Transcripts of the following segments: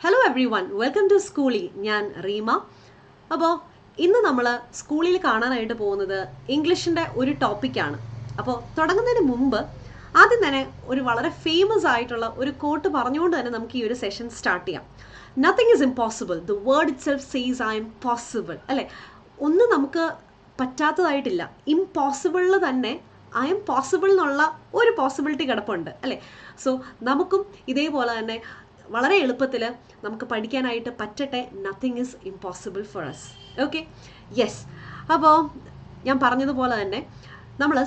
Hello everyone, welcome to സ്കൂളി. ഞാൻ റീമ. അപ്പോൾ ഇന്ന് നമ്മൾ സ്കൂളിൽ കാണാനായിട്ട് പോകുന്നത് ഇംഗ്ലീഷിൻ്റെ ഒരു ടോപ്പിക്കാണ്. അപ്പോൾ തുടങ്ങുന്നതിന് മുമ്പ് ആദ്യം തന്നെ ഒരു വളരെ ഫേമസ് ആയിട്ടുള്ള ഒരു കോട്ട് പറഞ്ഞുകൊണ്ട് തന്നെ നമുക്ക് ഈ ഒരു സെഷൻ സ്റ്റാർട്ട് ചെയ്യാം. Nothing is impossible, the word it self says I M possible. അല്ലേ, ഒന്നും നമുക്ക് പറ്റാത്തതായിട്ടില്ല. ഇംപോസിബിളിൽ തന്നെ ഐ എം പോസിബിൾ എന്നുള്ള ഒരു പോസിബിലിറ്റി കിടപ്പുണ്ട് അല്ലേ. സോ നമുക്കും ഇതേപോലെ തന്നെ വളരെ എളുപ്പത്തിൽ നമുക്ക് പഠിക്കാനായിട്ട് പറ്റട്ടെ. Nothing is impossible for us. Okay, yes. അപ്പോൾ ഞാൻ പറഞ്ഞതുപോലെ തന്നെ നമ്മൾ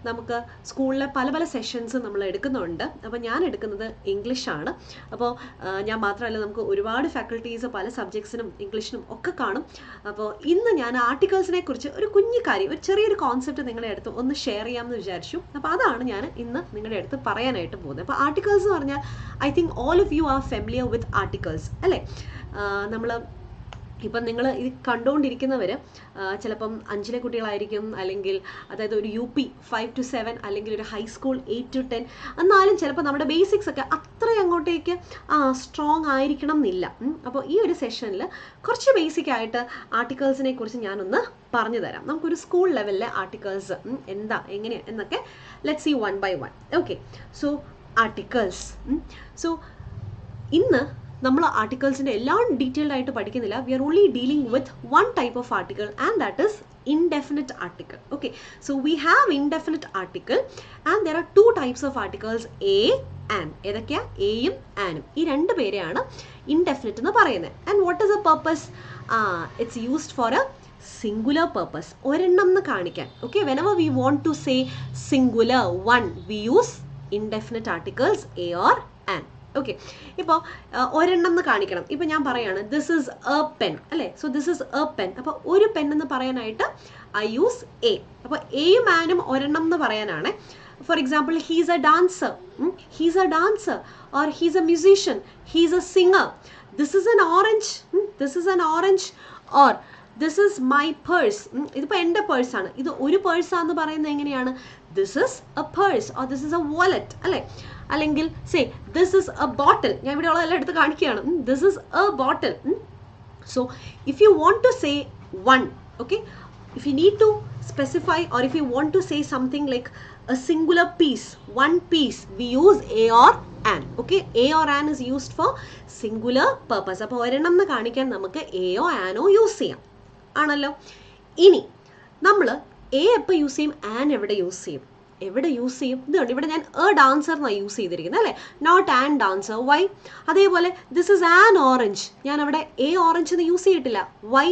നമുക്ക് സ്കൂളിലെ പല പല സെഷൻസ് നമ്മൾ എടുക്കുന്നുണ്ട്. അപ്പോൾ ഞാൻ എടുക്കുന്നത് ഇംഗ്ലീഷാണ്. അപ്പോൾ ഞാൻ മാത്രമല്ല, നമുക്ക് ഒരുപാട് ഫാക്കൽറ്റീസ് പല സബ്ജക്ട്സിനും ഇംഗ്ലീഷിനും ഒക്കെ കാണും. അപ്പോൾ ഇന്ന് ഞാൻ ആർട്ടിക്കിൾസിനെ കുറിച്ച് ഒരു കുഞ്ഞു കാര്യം, ഒരു ചെറിയൊരു കോൺസെപ്റ്റ് നിങ്ങളുടെ അടുത്ത് ഒന്ന് ഷെയർ ചെയ്യാമെന്ന് വിചാരിച്ചു. അപ്പോൾ അതാണ് ഞാൻ ഇന്ന് നിങ്ങളുടെ അടുത്ത് പറയാനായിട്ട് പോകുന്നത്. അപ്പോൾ ആർട്ടിക്കിൾസ് എന്ന് പറഞ്ഞാൽ I think all of you are familiar with articles അല്ലേ. നമ്മൾ ഇപ്പം നിങ്ങൾ ഇത് കണ്ടുകൊണ്ടിരിക്കുന്നവർ ചിലപ്പം 5ലെ കുട്ടികളായിരിക്കും, അല്ലെങ്കിൽ അതായത് ഒരു UP 5 to 7, അല്ലെങ്കിൽ ഒരു ഹൈസ്കൂൾ 8 to 10. എന്നാലും ചിലപ്പോൾ നമ്മുടെ ബേസിക്സ് ഒക്കെ അത്രയും അങ്ങോട്ടേക്ക് സ്ട്രോങ് ആയിരിക്കണം എന്നില്ല. അപ്പോൾ ഈ ഒരു സെഷനിൽ കുറച്ച് ബേസിക് ആയിട്ട് ആർട്ടിക്കിൾസിനെ കുറിച്ച് ഞാനൊന്ന് പറഞ്ഞു തരാം. നമുക്കൊരു സ്കൂൾ ലെവലിലെ ആർട്ടിക്കിൾസ് എന്താ എങ്ങനെയാണ് എന്നൊക്കെ let's see one by one. Okay, so articles. So ഇന്ന് നമ്മൾ ആർട്ടിക്കിൾസിൻ്റെ എല്ലാം ഡീറ്റെയിൽഡ് ആയിട്ട് പഠിക്കുന്നില്ല. We are only dealing with one type of article, and that is indefinite article. Okay, so we have indefinite article and there are two types of articles, a and. ഏതൊക്കെയാ? എയും ആനും. ഈ രണ്ട് പേരെയാണ് ഇൻഡെഫിനിറ്റ് എന്ന് പറയുന്നത്. And what is A purpose? It's used for A singular purpose, ഒരെണ്ണം എന്ന് കാണിക്കാൻ. Okay, whenever we want to say singular one, we use indefinite articles a or an. Okay, ഇപ്പോൾ ഒരെണ്ണം എന്ന് കാണിക്കണം. ഇപ്പം ഞാൻ പറയാണ് ദിസ് ഈസ് എ പെൻ അല്ലേ. So this is A pen. അപ്പോൾ ഒരു പെൻ എന്ന് പറയാനായിട്ട് ഐ യൂസ് എ. അപ്പോൾ എയും ആനും ഒരെണ്ണം എന്ന് പറയാനാണ്. For example, he's a dancer, he's a dancer, or he's a musician, he's a singer. This is an orange, this is an orange, or this is my purse. ഇതിപ്പോൾ എൻ്റെ പേഴ്സാണ്. ഇത് ഒരു പേഴ്സാന്ന് പറയുന്നത് എങ്ങനെയാണ്? This is a purse, or this is a wallet അല്ലേ. അല്ലെങ്കിൽ say this is a bottle. ഞാൻ ഇവിടെ ഉള്ള എല്ലാം എടുത്ത് കാണിക്കുകയാണ്. This is a bottle. So if you want to say one, okay, if you need to specify, or if you want to say something like a singular piece, one piece, we use a or an. Okay, a or an is used for singular purpose. അപ്പോൾ ഒരെണ്ണം എന്ന് കാണിക്കാൻ നമുക്ക് എയോ ആനോ use ചെയ്യാം ആണല്ലോ. ഇനി നമ്മൾ A എപ്പോൾ യൂസ് ചെയ്യും, ആൻ എവിടെ യൂസ് ചെയ്യും? എവിടെ യൂസ് ചെയ്യും? ഇതുണ്ട്, ഇവിടെ ഞാൻ എ ഡാൻസർ എന്നാണ് യൂസ് ചെയ്തിരിക്കുന്നത് അല്ലേ, നോട്ട് ആൻ ഡാൻസർ. വൈ? അതേപോലെ ദിസ് ഇസ് ആൻ ഓറഞ്ച്, ഞാൻ അവിടെ എ ഓറഞ്ച് എന്ന് യൂസ് ചെയ്തിട്ടില്ല. വൈ?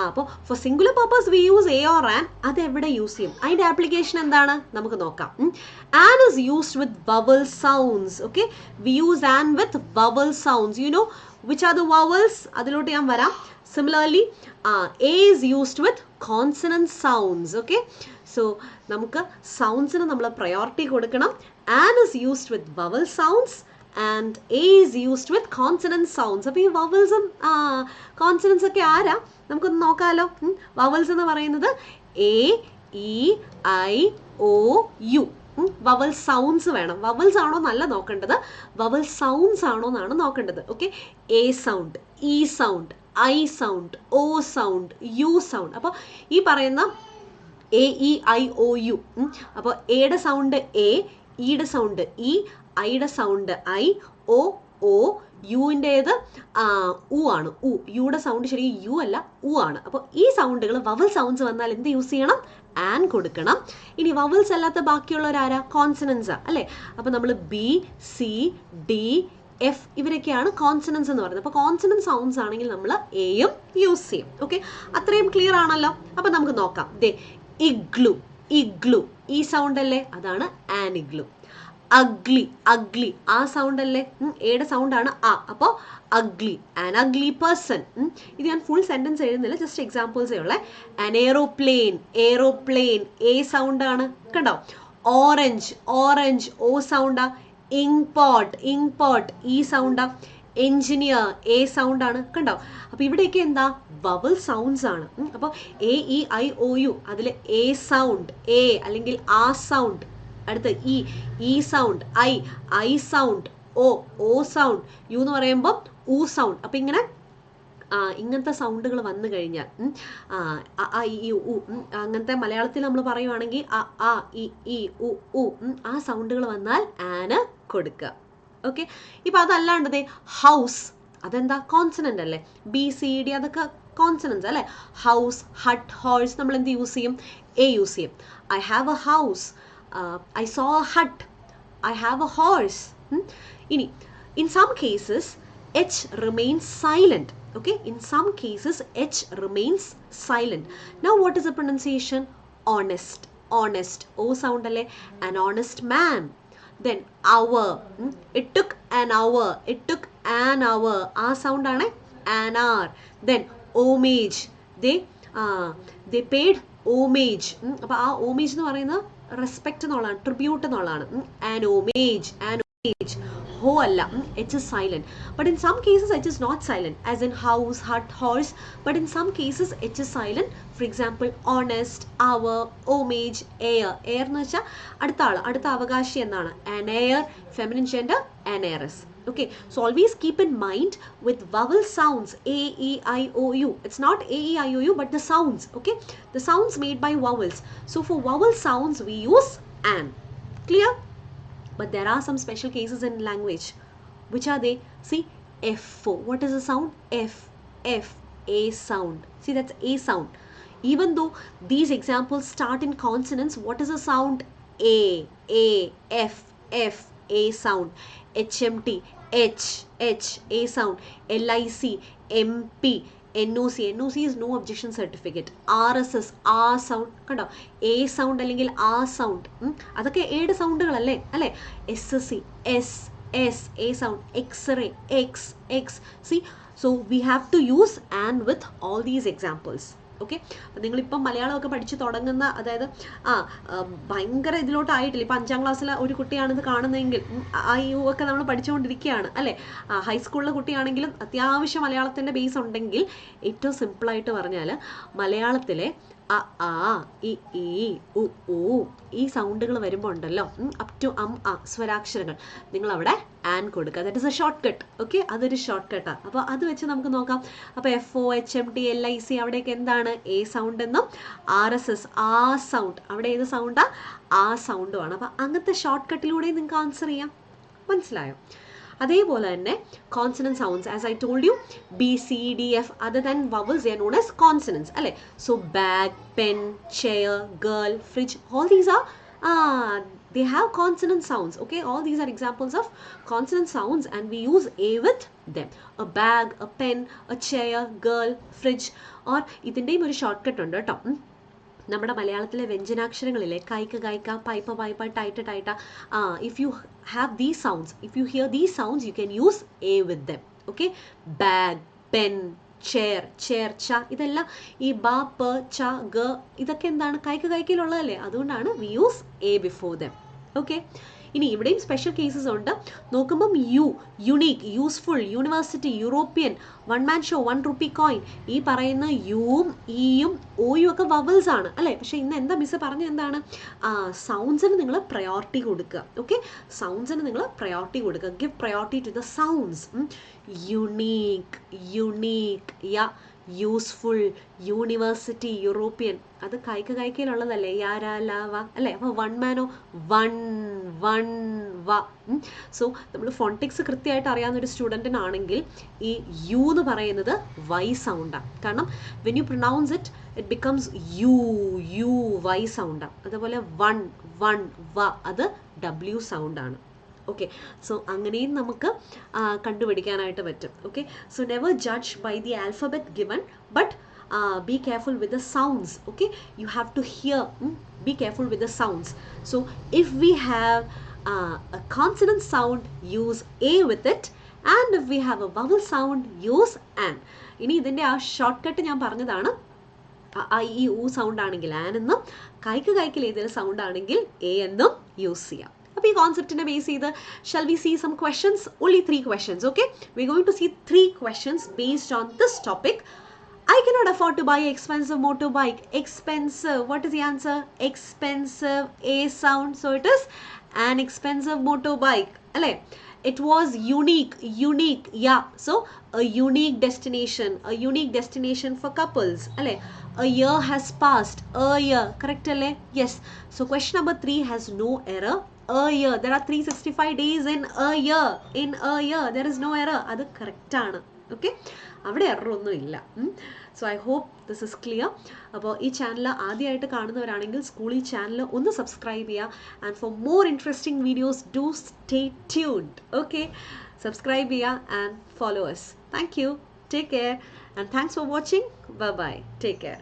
അപ്പോൾ for singular purpose we use a or an. അത് എവിടെ യൂസ് ചെയ്യും? അതിൻ്റെ ആപ്ലിക്കേഷൻ എന്താണ് നമുക്ക് നോക്കാം. An is used with vowel sounds. Okay, we use an with vowel sounds. You know which are the vowels? അതിലോട്ട് ഞാൻ വരാം. Similarly a is used with consonant sounds. Okay, so നമുക്ക് സൗണ്ട്സിന് നമ്മൾ പ്രയോറിറ്റി കൊടുക്കണം. An is used with vowel sounds and a is used with consonant sounds. അപ്പോൾ ഈ വവൽസും consonants ഒക്കെ ആരാ നമുക്കൊന്ന് നോക്കാമല്ലോ. വവൽസ് എന്ന് പറയുന്നത് A, E, I, O, U. Vowel sounds വേണം. വവൽസ് ആണോ എന്നല്ല നോക്കേണ്ടത്, വവൽ സൗണ്ട്സ് ആണോ എന്നാണ് നോക്കേണ്ടത്. Okay, A sound, E sound, I sound, O sound, U sound. അപ്പോൾ ഈ പറയുന്ന A, E, I, O, U. അപ്പോൾ എയുടെ സൗണ്ട് എ, ഇയുടെ സൗണ്ട് ഇ, ഐയുടെ സൗണ്ട് ഐ, ഒ, ഓ, യുവിൻ്റേത് ഉ ആണ്. ഉ, യുടെ സൗണ്ട് ശരിക്കും യു അല്ല, ഉ ആണ്. അപ്പോൾ ഈ സൗണ്ടുകൾ വവൽ സൗണ്ട്സ് വന്നാൽ എന്ത് യൂസ് ചെയ്യണം? ആൻ കൊടുക്കണം. ഇനി വവൽസ് അല്ലാത്ത ബാക്കിയുള്ളവരാരാ? കോൺസണൻസാ അല്ലേ. അപ്പോൾ നമ്മൾ ബി, സി, ഡി, എഫ് ഇവരൊക്കെയാണ് കോൺസണൻസ് എന്ന് പറയുന്നത്. അപ്പോൾ കോൺസണൻറ്റ് സൗണ്ട്സ് ആണെങ്കിൽ നമ്മൾ എയും യൂസ് ചെയ്യും. ഓക്കെ, അത്രയും ക്ലിയർ ആണല്ലോ. അപ്പോൾ നമുക്ക് നോക്കാം. ദേ ഇഗ്ലു, ഇഗ്ലു ഈ സൗണ്ട് അല്ലേ, അതാണ് ആൻ ഇഗ്ലു. അഗ്ലി, അഗ്ലി ആ സൗണ്ട് അല്ലേ, എയുടെ സൗണ്ടാണ് ആ. അപ്പോൾ അഗ്ലി, ആൻ അഗ്ലി പേഴ്സൺ. ഇത് ഞാൻ ഫുൾ സെൻറ്റൻസ് എഴുതുന്നില്ല, ജസ്റ്റ് എക്സാമ്പിൾസേ ഉള്ളേ. ആൻ എയ്റോപ്ലെയിൻ, എയ്റോപ്ലെയിൻ എ സൗണ്ടാണ് കണ്ടോ. ഓറഞ്ച്, ഓറഞ്ച് ഒ സൗണ്ടാ. ഇങ്ക് പോട്ട്, ഇങ്ക് പോട്ട് ഈ സൗണ്ടാ. എൻജിനീയർ എ സൗണ്ടാണ് കണ്ടോ. അപ്പോൾ ഇവിടെയൊക്കെ എന്താ? വവൽ സൗണ്ട്സ് ആണ്. അപ്പോൾ A, E, I, O, U അതിൽ എ സൗണ്ട് എ, അല്ലെങ്കിൽ ആ സൗണ്ട്. അടുത്ത് ഇ സൗണ്ട് ഐ സൗണ്ട്, ഓ, ഓ സൗണ്ട്. യു എന്ന് പറയുമ്പോൾ ഊ സൗണ്ട്. അപ്പം ഇങ്ങനെ ഇങ്ങനത്തെ സൗണ്ടുകൾ വന്നു കഴിഞ്ഞാൽ അങ്ങനത്തെ മലയാളത്തിൽ നമ്മൾ പറയുവാണെങ്കിൽ അ ഇ ഈ ഉ ഉ ആ സൗണ്ടുകൾ വന്നാൽ ആന് കൊടുക്കുക. ഓക്കെ. ഇപ്പം അതല്ലാണ്ടത് ഹൗസ്, അതെന്താ കോൺസണന്റ് അല്ലേ? ബി സി ഡി അതൊക്കെ കോൺസണൻസ് അല്ലേ? ഹൗസ്, ഹട്ട്, ഹോഴ്സ് നമ്മൾ എന്ത് യൂസ് ചെയ്യും? എ യൂസ് ചെയ്യും. I have a house, I saw a hut, I have a horse. ഇനി in some cases H remains silent. Okay, in some cases H remains silent. Now what is the pronunciation? Honest. Honest. O sound alle. An honest man. Then hour. It took an hour. It took an hour. ആ sound ആണ് an hour. Then homage. They paid homage. അപ്പോൾ ആ homage എന്ന് പറയുന്നത് respect എന്നുള്ളതാണ്, tribute എന്നുള്ളതാണ്. An homage. An homage. Ho alla, H is silent. But in some cases H is not silent, as in house, hut, horse. But in some cases H is silent. For example, honest, hour, homage, heir. Heir എന്ന് വെച്ചാൽ അടുത്ത ആൾ, അടുത്ത അവകാശി എന്നാണ്. An heir, feminine gender, an heiress. Okay, so always keep in mind with vowel sounds A, E, I, O, U. It's not A, E, I, O, U, but the sounds. Okay, the sounds made by vowels. So for vowel sounds we use an. Clear? But there are some special cases in language. Which are they? See, F4. What is the sound? F. F. A sound. See, that's A sound. Even though these examples start in consonants, what is the sound? A. A. F. F. A sound. HMT. H. H. A sound. LIC. MP. NOC. NOC is no objection certificate. RSS. R sound. കണ്ടോ? A sound അല്ലെങ്കിൽ ആ sound. അതൊക്കെ ഏയുടെ സൗണ്ടുകളല്ലേ അല്ലേ? SSC. S. S. A sound. X-ray. X. X. See, so we have to use and with all these examples. Okay. അപ്പം നിങ്ങളിപ്പം മലയാളമൊക്കെ പഠിച്ച് തുടങ്ങുന്ന, അതായത് ഭയങ്കര ഇതിലോട്ടായിട്ടില്ല, ഇപ്പം 5ാം ക്ലാസ്സിലെ ഒരു കുട്ടിയാണിത് കാണുന്നതെങ്കിൽ ആ യു ഒക്കെ നമ്മൾ പഠിച്ചുകൊണ്ടിരിക്കുകയാണ് അല്ലേ? ഹൈസ്കൂളിലെ കുട്ടിയാണെങ്കിലും അത്യാവശ്യം മലയാളത്തിൻ്റെ ബേസ് ഉണ്ടെങ്കിൽ ഏറ്റവും സിമ്പിളായിട്ട് പറഞ്ഞാൽ മലയാളത്തിലെ അ ആ ഇ ഈ ഉ ഊ ഈ സൗണ്ടുകൾ വരുമ്പോൾ ഉണ്ടല്ലോ, അപ് ടു അ സ്വരാക്ഷരങ്ങൾ നിങ്ങളവിടെ ആൻ കൊടുക്കുക. That is A short cut. Okay, അതൊരു ഷോർട്ട് കട്ടാണ്. അപ്പോൾ അത് വെച്ച് നമുക്ക് നോക്കാം. അപ്പോൾ FO, HMT, LIC അവിടെയൊക്കെ എന്താണ്? എ സൗണ്ട് എന്നും RSS ആ സൗണ്ട്, അവിടെ ഏത് സൗണ്ടാണ്? ആ സൗണ്ടുമാണ്. അപ്പോൾ അങ്ങനത്തെ ഷോർട്ട് കട്ടിലൂടെ നിങ്ങൾക്ക് ആൻസർ ചെയ്യാം. മനസ്സിലായോ? അതേപോലെ തന്നെ consonant sounds, as I told you, B, C, D, F, other than vowels they are known as consonants അല്ലേ? So bag, pen, chair, girl, fridge, all these are they have consonant sounds. Okay, all these are examples of consonant sounds and we use A with them. A bag, a pen, a chair, girl, fridge. or ഇതിൻ്റെയും ഒരു short cut ഉണ്ട് കേട്ടോ. നമ്മുടെ മലയാളത്തിലെ വ്യഞ്ജനാക്ഷരങ്ങളിലെ കൈക്ക് കൈക്ക, പൈപ്പ പൈപ്പ, ടൈറ്റ ടൈറ്റ, if you have these sounds, if you hear these sounds you can use A with them. Okay, bag, pen, chair, chair, ച, ഇതെല്ലാം ഈ ബ, പ, ച, ഗ ഇതൊക്കെ എന്താണ്? കൈക്ക് കൈക്കിലുള്ളതല്ലേ? അതുകൊണ്ടാണ് we use a before them. Okay. ഇനി ഇവിടെയും സ്പെഷ്യൽ കേസസ് ഉണ്ട്. നോക്കുമ്പം U, unique, useful, university, European, one man show, 1 rupee coin, ഈ പറയുന്ന യുവും ഇയും ഓയും ഒക്കെ വവൽസ് ആണ് അല്ലേ? പക്ഷെ ഇന്ന് എന്താ മിസ് പറഞ്ഞ എന്താണ്? സൗണ്ട്സിന് നിങ്ങൾ പ്രയോറിറ്റി കൊടുക്കുക. ഓക്കെ, സൗണ്ട്സിന് നിങ്ങൾ പ്രയോറിറ്റി കൊടുക്കുക. Give priority to the sounds. Unique, unique, യാ, യൂസ്ഫുൾ, യൂണിവേഴ്സിറ്റി, യൂറോപ്യൻ, അത് കൈക്കയിലുള്ളതല്ലേ? യാരാ ലാവ അല്ലേ? അപ്പോൾ വൺ മാനോ, വൺ വൺ വ. സോ നമ്മൾ ഫോണ്ടിക്സ് കൃത്യമായിട്ട് അറിയാവുന്ന ഒരു സ്റ്റുഡൻറ്റിനാണെങ്കിൽ ഈ യു എന്ന് പറയുന്നത് വൈ സൗണ്ടാണ്. കാരണം when you pronounce it it becomes U, U Y സൗണ്ടാണ്. അതുപോലെ വൺ വൺ വ അത് W സൗണ്ടാണ്. ഓക്കെ, സോ അങ്ങനെയും നമുക്ക് കണ്ടുപിടിക്കാനായിട്ട് പറ്റും. Okay, so never judge by the alphabet given, but be careful with the sounds. Okay, you have to hear, be careful with the sounds. So if we have a consonant sound, use A with it, and if we have a vowel sound, use an. ഇനി ഇതിൻ്റെ ആ short cut ഞാൻ പറഞ്ഞതാണ്. ഈ ഊ sound ആണെങ്കിൽ an എന്നും, കൈക്ക് കൈക്കിൽ ഏതൊരു സൗണ്ട് ആണെങ്കിൽ എ എന്നും യൂസ് ചെയ്യാം. അപ്പോൾ ഈ കോൺസെപ്റ്റിനെ ബേസ് ചെയ്ത് shall we see some questions? Only 3 questions. Okay, we're going to see 3 questions based on this topic. I cannot afford to buy an expensive motorbike. Expensive. What is the answer? Expensive. A sound. So it is an expensive motorbike. Alle. It was unique. Yeah, so a unique destination for couples. അല്ലേ? A year has passed. A year. Correct അല്ലേ? Yes. So question number 3 has no error. A year. There are 365 days in a year. In a year. There is no error. അത് correct ആണ്. Okay? അവിടെ error ഒന്നും ഇല്ല. So I hope this is clear. അപ്പോൾ ഈ channel ആദ്യമായിട്ട് കാണുന്നവരാണെങ്കിൽ school ഈ ചാനൽ ഒന്ന് സബ്സ്ക്രൈബ് ചെയ്യുക. And for more interesting videos do stay tuned. Okay, subscribe ചെയ്യുക and follow us. Thank you. Take care and thanks for watching. Bye bye. Take care.